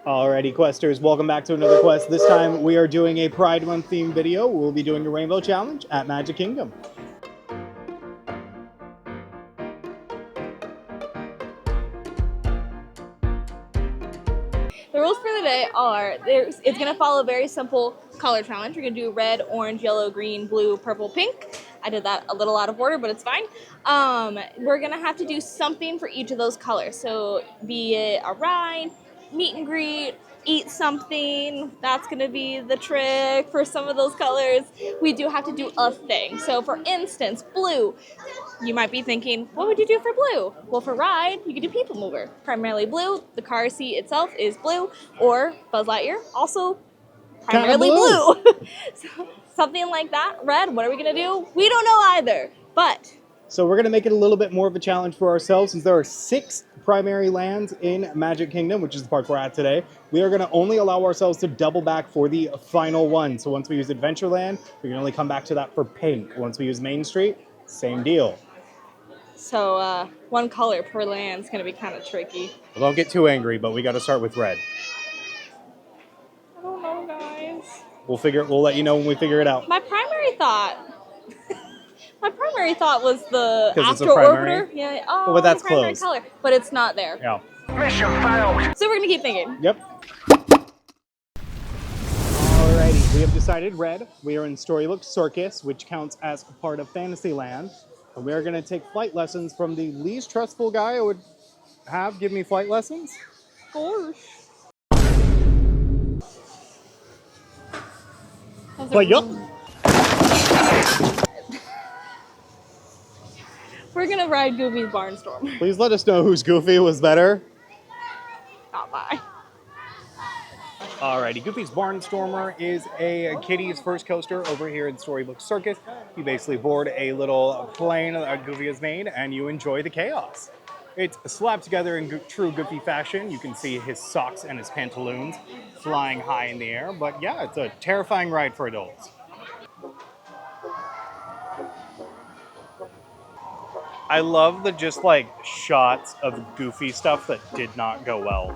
Alrighty, Questers, welcome back to another quest. This time we are doing a Pride Month themed video. We'll be doing a Rainbow Challenge at Magic Kingdom. The rules for the day are, it's going to follow a very simple color challenge. We're going to do red, orange, yellow, green, blue, purple, pink. I did that a little out of order, but it's fine. We're going to have to do something for each of those colors. So be it a ride, meet and greet, eat something. That's going to be the trick for some of those colors. We do have to do a thing. So for instance, blue. You might be thinking, what would you do for blue? Well, for ride, you could do people mover. Primarily blue. The car seat itself is blue. Or Buzz Lightyear, also primarily blue. So, something like that. Red, what are we going to do? We don't know either. But So we're going to make it a little bit more of a challenge for ourselves since there are 6 primary lands in Magic Kingdom, which is the park we're at today. We are going to only allow ourselves to double back for the final one. So once we use Adventureland, we can only come back to that for pink. Once we use Main Street, same deal. So one color per land is going to be kind of tricky. Well, don't get too angry, but we got to start with red. I don't know, guys. We'll let you know when we figure it out. My primary thought was the 'Cause it's a Astro primary? Orbiter. Yeah. Oh, Well, but that's the primary closed. color, but it's not there. Yeah. Mission failed. So we're gonna keep thinking. Yep. Alrighty, we have decided red. We are in Storybook Circus, which counts as a part of Fantasyland. And we are going to take flight lessons from the least trustful guy I would have give me flight lessons. Gosh. But yup. We're gonna ride Goofy's Barnstorm. Please let us know whose Goofy was better. Not bye. Alrighty, Goofy's Barnstormer is a kiddie's first coaster over here in Storybook Circus. You basically board a little plane that Goofy has made and you enjoy the chaos. It's slapped together in true Goofy fashion. You can see his socks and his pantaloons flying high in the air. But yeah, it's a terrifying ride for adults. I love the just like shots of Goofy stuff that did not go well.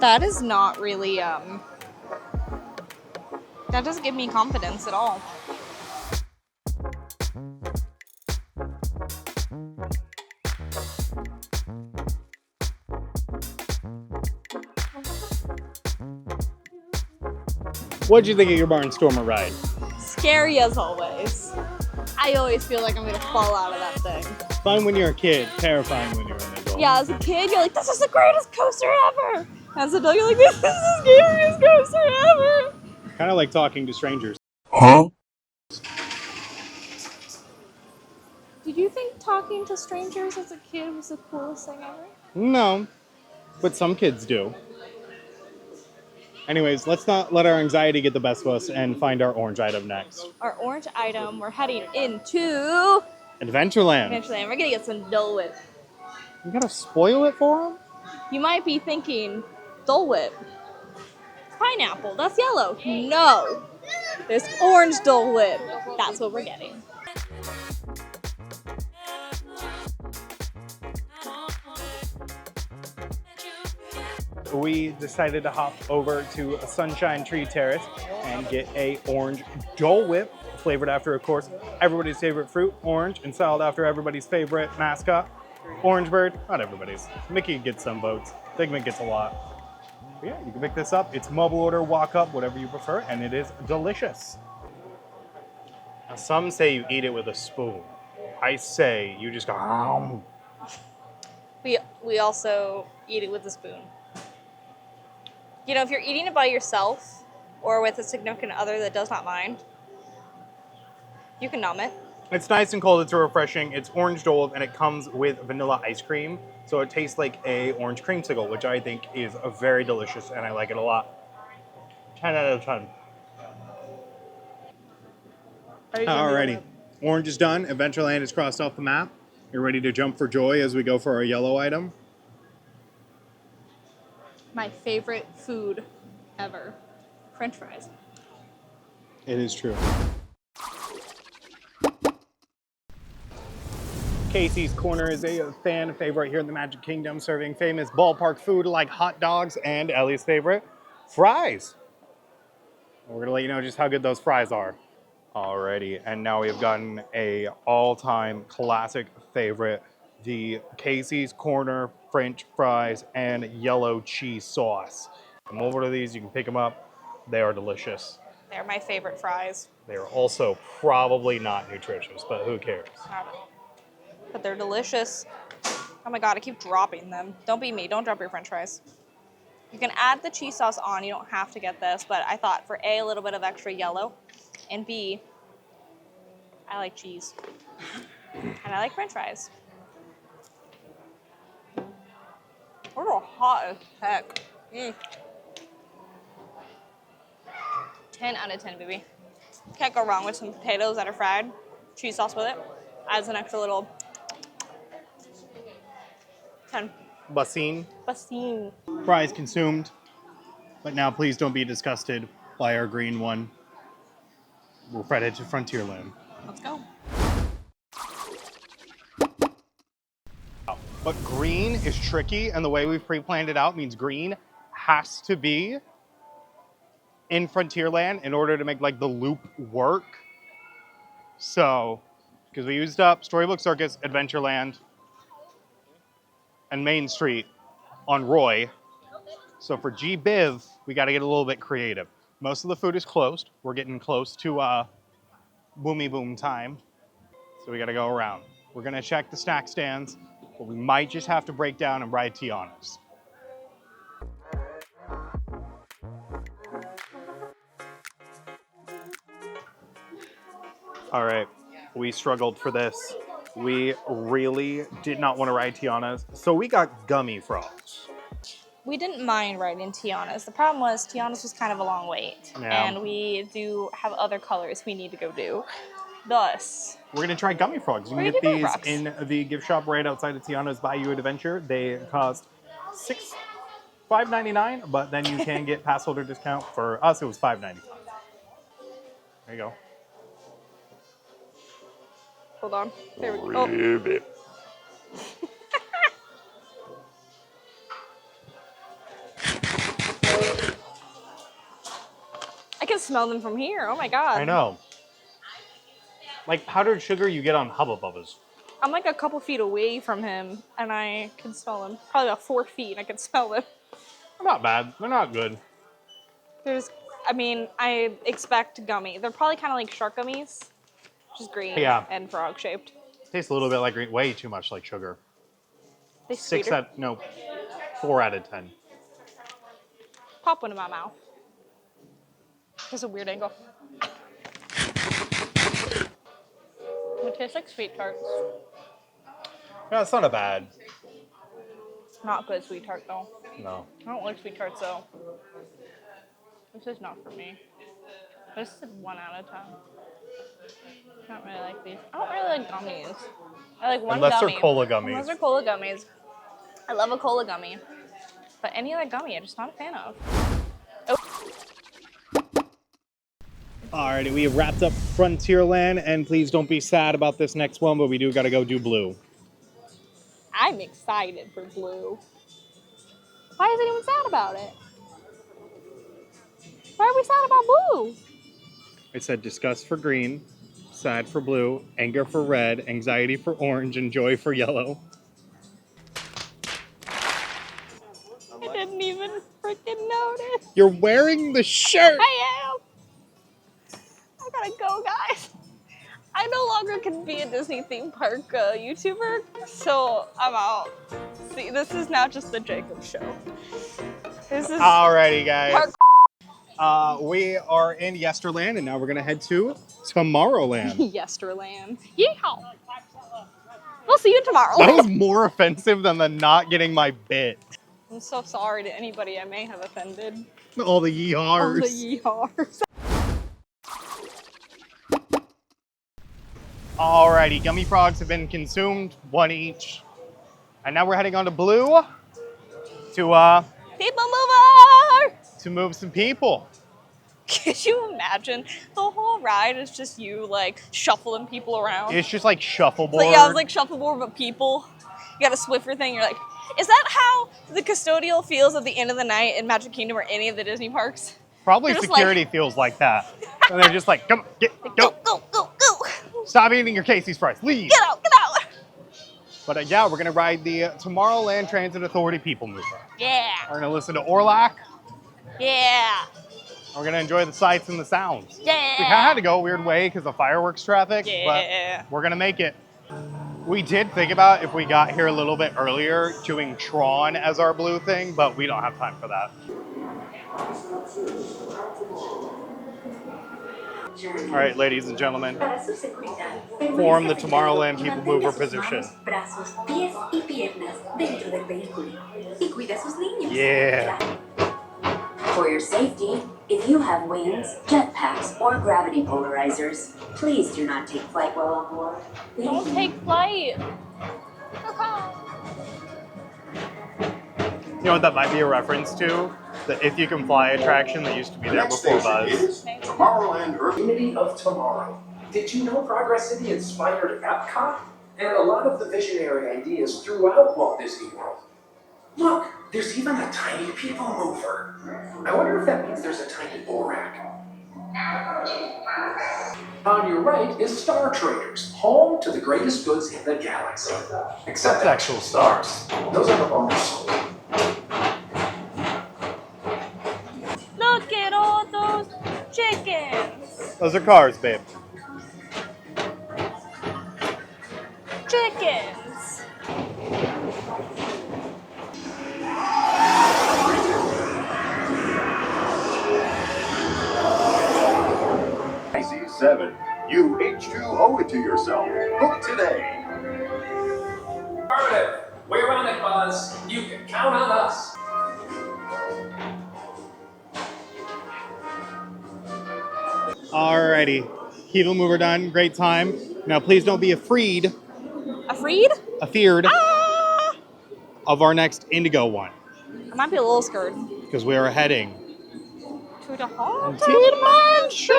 That is not really that doesn't give me confidence at all. What'd you think of your Barnstormer ride? Scary as always. I always feel like I'm gonna fall out of that thing. Fun when you're a kid, terrifying when you're an adult. Yeah, as a kid, you're like, this is the greatest coaster ever. As an adult, you're like, this is the scariest coaster ever. Kind of like talking to strangers. Huh? Did you think talking to strangers as a kid was the coolest thing ever? No, but some kids do. Anyways, let's not let our anxiety get the best of us and find our orange item next. Our orange item, we're heading into Adventureland. Adventureland. We're gonna get some Dole Whip. You gotta spoil it for them? You might be thinking, Dole Whip. Pineapple, that's yellow. No, there's orange Dole Whip. That's what we're getting. We decided to hop over to Sunshine Tree Terrace and get a orange Dole Whip, flavored after, of course, everybody's favorite fruit, orange, and styled after everybody's favorite mascot, Orange Bird. Not everybody's. Mickey gets some votes. Figment gets a lot. But yeah, you can pick this up. It's mobile order, walk up, whatever you prefer, and it is delicious. Now, some say you eat it with a spoon. I say you just go, We also eat it with a spoon. You know, if you're eating it by yourself or with a significant other that does not mind, you can numb it. It's nice and cold, it's refreshing. It's orange Dole and it comes with vanilla ice cream. So it tastes like a orange creamsicle, which I think is very delicious and I like it a lot. 10 out of 10. Alrighty, orange is done. Adventureland is crossed off the map. You're ready to jump for joy as we go for our yellow item? My favorite food ever. French fries. It is true. Casey's Corner is a fan favorite here in the Magic Kingdom, serving famous ballpark food like hot dogs and Ellie's favorite, fries. We're gonna let you know just how good those fries are. Alrighty, and now we've gotten a all-time classic favorite, the Casey's Corner French fries and yellow cheese sauce. Come over to these, you can pick them up. They are delicious. They're my favorite fries. They are also probably not nutritious, but who cares? But they're delicious. Oh my god, I keep dropping them. Don't be me, don't drop your french fries. You can add the cheese sauce on, you don't have to get this, but I thought for A, a little bit of extra yellow, and B, I like cheese. And I like french fries. Those are hot as heck. 10 out of 10, baby. Can't go wrong with some potatoes that are fried. Cheese sauce with it. Adds an extra little 10. Bassine. Bassine. Fries consumed, but now please don't be disgusted by our green one. We're headed to Frontierland. Let's go. But green is tricky, and the way we've pre-planned it out means green has to be in Frontierland in order to make like the loop work. So, because we used up Storybook Circus, Adventureland, and Main Street on Roy. So for G-Biv, we got to get a little bit creative. Most of the food is closed. We're getting close to Boomy Boom time. So we got to go around. We're going to check the snack stands, but we might just have to break down and ride Tiana's. All right, we struggled for this. We really did not want to ride Tiana's, so we got gummy frogs. We didn't mind riding Tiana's. The problem was Tiana's was kind of a long wait. Yeah. And we do have other colors we need to go do. Thus, We're gonna try gummy frogs. You can We're get gonna do these gummy frogs. in the gift shop right outside of Tiana's Bayou Adventure. They cost $5.99, but then you can get pass holder discount. For us, it was $5.95. There you go. hold on. There we go. Oh. I can smell them from here. Oh my god. I know. Like powdered sugar you get on Hubba Bubbas. I'm like a couple feet away from him, and I can smell them. Probably about 4 feet, and I can smell them. They're not bad. They're not good. I expect gummy. They're probably kind of like shark gummies, just green and frog shaped. Tastes a little bit like way too much like sugar. They sweeter. 4 out of 10. Pop one in my mouth. That's a weird angle. It tastes like sweet tarts. No, it's not a bad. Not good sweet tart though. No. I don't like sweet tarts though. This is not for me. This is 1 out of 10. I don't really like these. I don't really like gummies. I like one Unless gummy. they're cola gummies. Unless they're cola gummies. I love a cola gummy. But any other gummy, I'm just not a fan of. Alrighty, we have wrapped up Frontierland, and please don't be sad about this next one, but we do gotta go do Blue. I'm excited for Blue. Why is anyone sad about it? Why are we sad about Blue? I said disgust for green, sad for blue, anger for red, anxiety for orange, and joy for yellow. I didn't even freaking notice. You're wearing the shirt! I am. I gotta go, guys. I no longer can be a Disney theme park YouTuber, so I'm out. See, this is now just the Jacob show. This is Alrighty, guys. park. We are in Yesterland, and now we're gonna head to Tomorrowland. Yesterland. Yeehaw. We'll see you tomorrow. That was more offensive than the not getting my bit. I'm so sorry to anybody I may have offended. All the yeehars. All the yeehars. Alrighty, gummy frogs have been consumed, 1 each. And now we're heading on to Blue to People mover! move some people. Could you imagine? The whole ride is just you like shuffling people around. It's just like shuffleboard. Like, yeah, it was like shuffleboard, but people. You got a Swiffer thing. You're like, is that how the custodial feels at the end of the night in Magic Kingdom or any of the Disney parks? Probably They're just security like, feels like that. And they're just like, come on, go. go. Stop eating your Casey's fries, leave. Get out. But yeah, we're gonna ride the Tomorrowland Transit Authority People Mover. Yeah. We're gonna listen to Orlac. Yeah. We're gonna enjoy the sights and the sounds. Yeah. We had to go a weird way because of fireworks traffic, Yeah. but we're gonna make it. We did think about if we got here a little bit earlier doing Tron as our blue thing, but we don't have time for that. All right, ladies and gentlemen, form the Tomorrowland People Mover position. Yeah. For your safety, if you have wings, jetpacks, or gravity polarizers, please do not take flight while on board. Don't take flight. You know what that might be a reference to? The If You Can Fly attraction that used to be there before Buzz. Tomorrowland Earth Unity of Tomorrow. Did you know Progress City inspired Epcot? And a lot of the visionary ideas throughout Walt Disney World. Look, there's even a tiny people mover. I wonder if that means there's a tiny Borak. On your right is Star Traders, home to the greatest goods in the galaxy. Except actual stars. Those are the bumpers. Look at all those chickens. Those are cars, babe. Chickens. IC7, you H2 owe it to yourself. Book today. Affirmative. We're on it, Buzz. You can count on us. Alrighty, People Mover done, great time. Now please don't be afraid Ah! of our next Indigo one, I might be a little scared. because we are heading To the Haunted Mansion.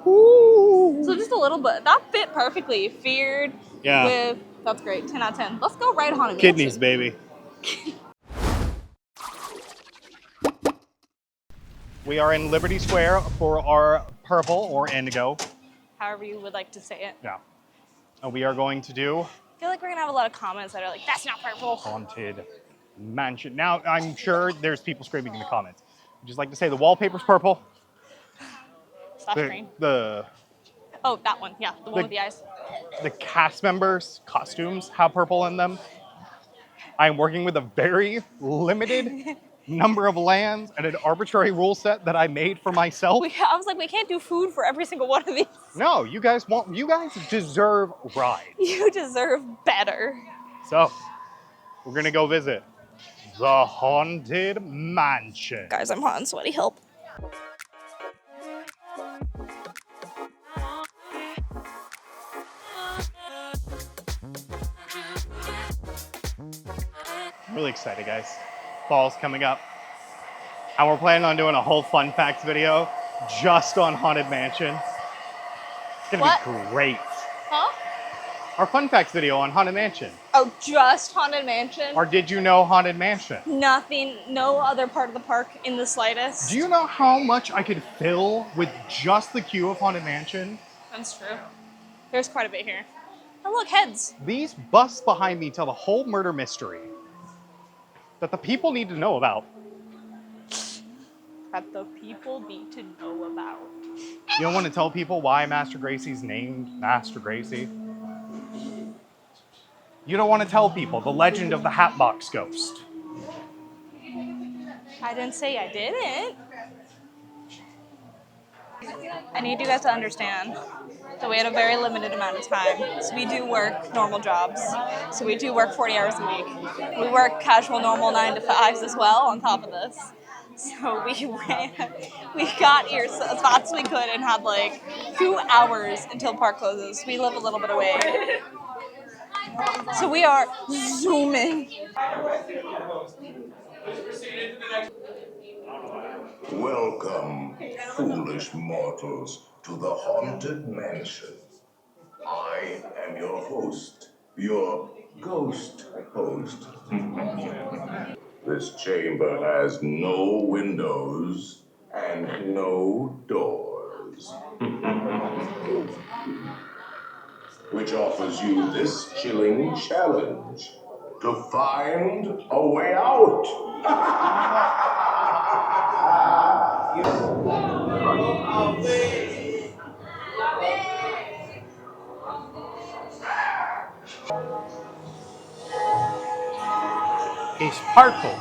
Ooh. So just a little bit. That fit perfectly. Feared Yeah. with, that's great, 10 out of 10. Let's go right Haunted Kidneys, Mansion. baby. We are in Liberty Square for our purple or indigo. However you would like to say it. Yeah. And we are going to do I feel like we're going to have a lot of comments that are like, that's not purple. Haunted Mansion. Now, I'm sure there's people screaming in the comments. I'd just like to say the wallpaper's purple. Slash green. The Oh, that one. Yeah, the one with the eyes. the cast members' costumes have purple in them. I'm working with a very limited number of lands and an arbitrary rule set that I made for myself. I was like, we can't do food for every single one of these. No, you guys deserve rides. You deserve better. So, we're gonna go visit the Haunted Mansion. Guys, I'm hot and sweaty. Help. I'm really excited, guys. Fall's coming up. And we're planning on doing a whole fun facts video just on Haunted Mansion. It's gonna What? be great. Huh? Our fun facts video on Haunted Mansion. Oh, just Haunted Mansion? Or did you know Haunted Mansion? Nothing, no other part of the park in the slightest. Do you know how much I could fill with just the queue of Haunted Mansion? That's true. There's quite a bit here. Oh, look, heads. These busts behind me tell the whole murder mystery that the people need to know about. That the people need to know about. You don't want to tell people why Master Gracie's named Master Gracie? You don't want to tell people the legend of the Hatbox Ghost. I didn't say I didn't. I need you guys to understand that we had a very limited amount of time. So we do work normal jobs. So we do work 40 hours a week. We work casual, normal 9 to 5s as well on top of this. So we got here as fast as we could and had like 2 hours until park closes. We live a little bit away. So we are zooming. Welcome, foolish mortals, to the Haunted Mansion. I am your host, your ghost host. This chamber has no windows and no doors, which offers you this chilling challenge to find a way out. He's purple.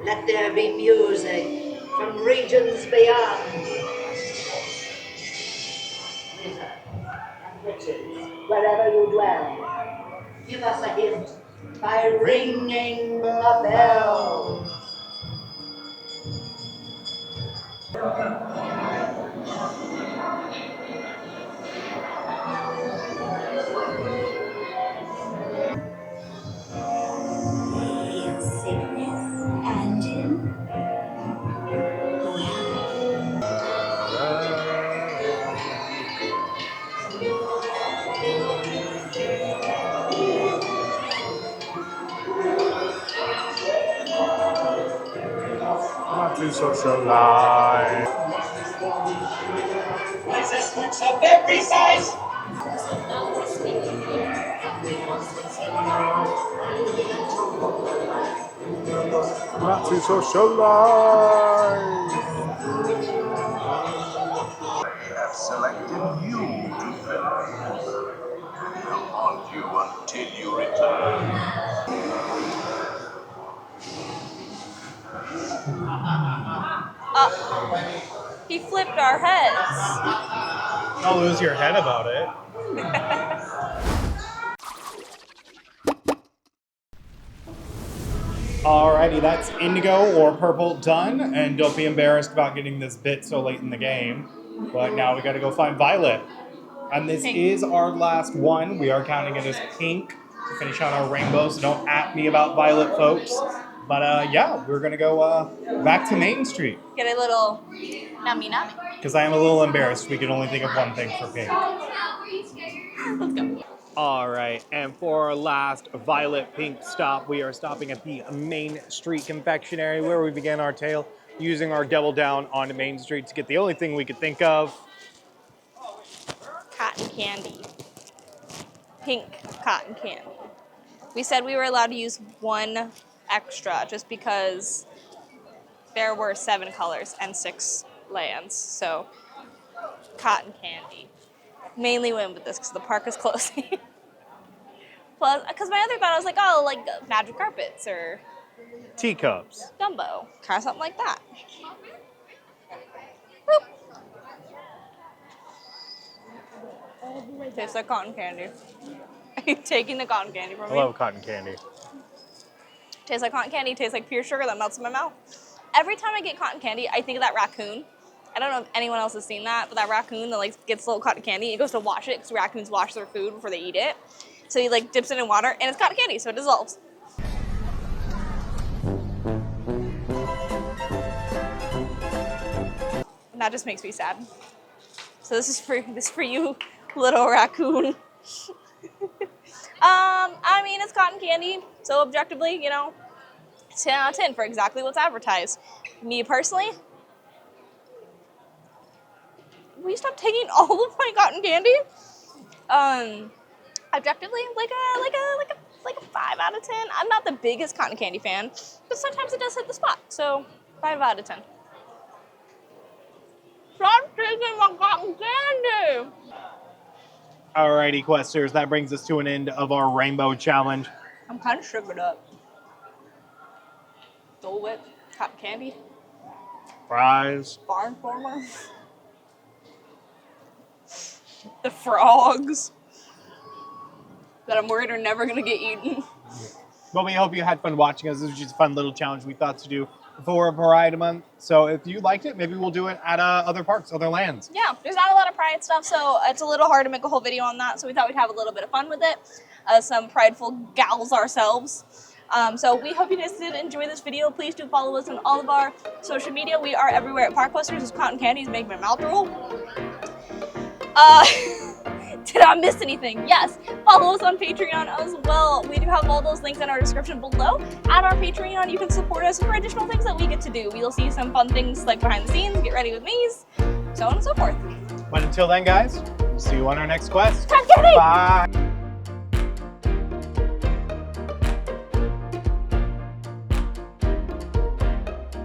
Let there be music from regions beyond. Brisa and witches, wherever you dwell, give us a hint by ringing the bell. In sickness and in Not too socialized. Resistance of every size. Not too socialized. They have selected you to fill in. They'll haunt you until you return. He flipped our heads. Don't lose your head about it. Alrighty, that's indigo or purple done, and don't be embarrassed about getting this bit so late in the game. But now we gotta go find violet. And this Pink. is our last one. We are counting it as pink to finish on our rainbow, so don't at me about violet, folks. But yeah, we're gonna go back to Main Street. Get a little nummy nummy. Because I am a little embarrassed we can only think of one thing for pink. Let's go. All right, and for our last violet pink stop, we are stopping at the Main Street Confectionery where we began our tale using our double down on Main Street to get the only thing we could think of. Cotton candy. Pink cotton candy. We said we were allowed to use one extra just because there were 7 colors and 6 lands. So, cotton candy. Mainly went with this because the park is closing. Plus, because my other thought, I was like, oh, like magic carpets or Teacups. Dumbo. Kind of something like that. Boop. Tastes like cotton candy. Are you taking the cotton candy from I me? love cotton candy. Tastes like cotton candy, tastes like pure sugar that melts in my mouth. Every time I get cotton candy, I think of that raccoon. I don't know if anyone else has seen that, but that raccoon that like gets little cotton candy, it goes to wash it because raccoons wash their food before they eat it. So he like dips it in water and it's cotton candy, so it dissolves. And that just makes me sad. So this is for you, little raccoon. I mean, it's cotton candy, so objectively, 10 out of 10 for exactly what's advertised. Me personally, will you stop taking all of my cotton candy? Objectively, like a 5 out of 10. I'm not the biggest cotton candy fan, but sometimes it does hit the spot. So 5 out of 10. Stop taking my cotton candy! Alrighty, Questers, that brings us to an end of our rainbow challenge. I'm kind of sugared up. Dole Whip, cotton candy, Fries. barn former. The frogs that I'm worried are never gonna get eaten. Well, we hope you had fun watching us. This was just a fun little challenge we thought to do for Pride Month. So if you liked it, maybe we'll do it at other parks, other lands. Yeah, there's not a lot of Pride stuff, so it's a little hard to make a whole video on that. So we thought we'd have a little bit of fun with it, some prideful gals ourselves. So we hope you guys did enjoy this video. Please do follow us on all of our social media. We are everywhere at Parkbusters. This cotton candy is making my mouth roll. Did I miss anything? Yes. Follow us on Patreon as well. We do have all those links in our description below. At our Patreon, you can support us for additional things that we get to do. You'll see some fun things like behind the scenes, get ready with me's, so on and so forth. But until then, guys, we'll see you on our next quest. Cotton candy! Bye.